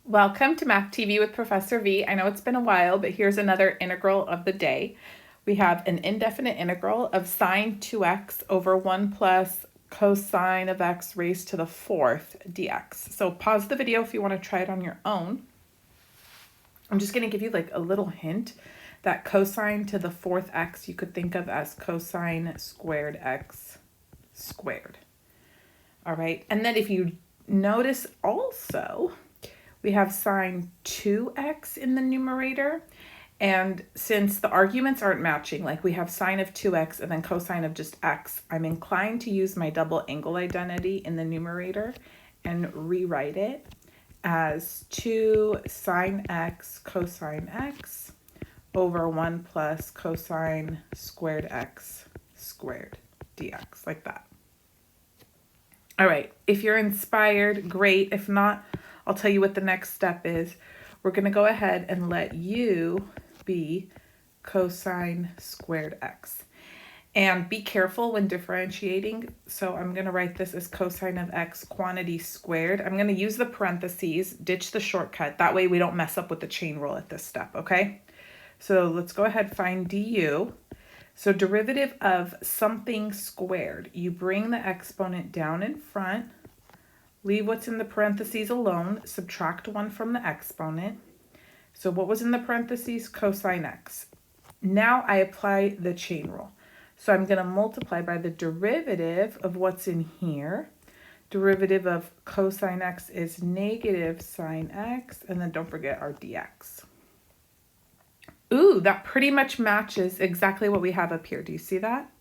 Welcome to Math TV with Professor V. I know it's been a while, but here's another integral of the day. We have an indefinite integral of sine 2x over 1 plus cosine of x raised to the fourth dx. So pause the video if you want to try it on your own. I'm just going to give you like a little hint that cosine to the fourth x you could think of as cosine squared x squared. All right, and then if you notice also, we have sine 2x in the numerator, and since the arguments aren't matching, like we have sine of 2x and then cosine of just x, I'm inclined to use my double angle identity in the numerator and rewrite it as 2 sine x cosine x over 1 plus cosine squared x squared dx, like that. All right, if you're inspired, great. If not, I'll tell you what the next step is. We're going to go ahead and let u be cosine squared x. And be careful when differentiating. So I'm going to write this as cosine of x quantity squared. I'm going to use the parentheses, ditch the shortcut. That way we don't mess up with the chain rule at this step, okay? So let's go ahead and find du. So derivative of something squared. You bring the exponent down in front. Leave what's in the parentheses alone, subtract 1 from the exponent. So what was in the parentheses? Cosine x. Now I apply the chain rule. So I'm going to multiply by the derivative of what's in here. Derivative of cosine x is negative sine x, and then don't forget our dx. Ooh, that pretty much matches exactly what we have up here. Do you see that?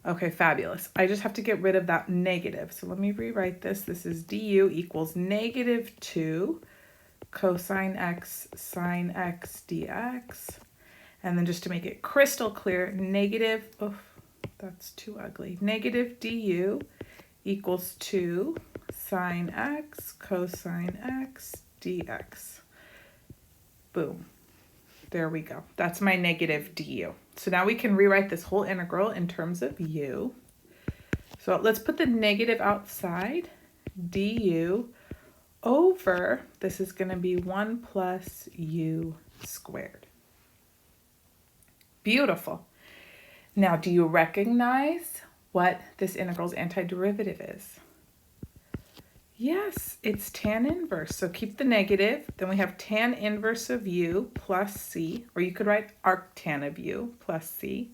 Okay, fabulous. I just have to get rid of that negative. So let me rewrite this. This is du equals negative 2 cosine x sine x dx. And then just to make it crystal clear, negative, oh, that's too ugly. Negative du equals 2 sine x cosine x dx. Boom. There we go. That's my negative du. So now we can rewrite this whole integral in terms of u. So let's put the negative outside. Du over, this is going to be 1 plus u squared. Beautiful. Now, do you recognize what this integral's antiderivative is? Yes, it's tan inverse. So keep the negative. Then we have tan inverse of u plus c, or you could write arctan of u plus c.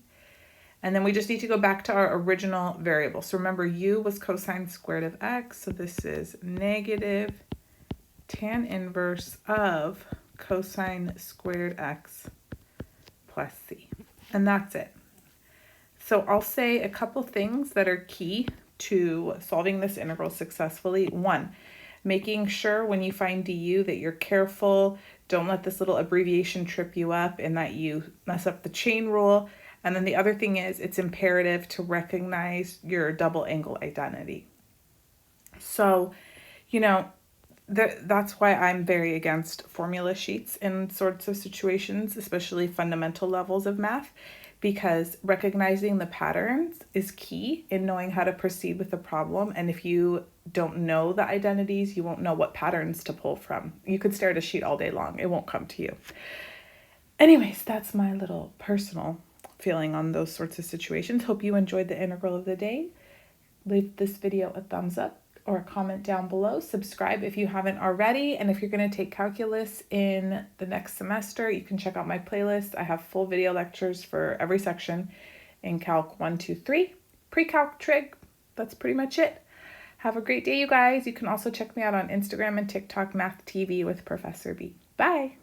And then we just need to go back to our original variable. So remember, u was cosine squared of x. So this is negative tan inverse of cosine squared x plus c. And that's it. So I'll say a couple things that are key to solving this integral successfully. 1, making sure when you find du that you're careful, don't let this little abbreviation trip you up and that you mess up the chain rule. And then the other thing is it's imperative to recognize your double angle identity. So, you know, that's why I'm very against formula sheets in sorts of situations, especially fundamental levels of math, because recognizing the patterns is key in knowing how to proceed with the problem. And if you don't know the identities, you won't know what patterns to pull from. You could stare at a sheet all day long. It won't come to you. Anyways, that's my little personal feeling on those sorts of situations. Hope you enjoyed the integral of the day. Leave this video a thumbs up or a comment down below. Subscribe if you haven't already. And if you're going to take calculus in the next semester, you can check out my playlist. I have full video lectures for every section in Calc 1, 2, 3. Pre-Calc, Trig, that's pretty much it. Have a great day, you guys. You can also check me out on Instagram and TikTok, Math TV with Professor B. Bye.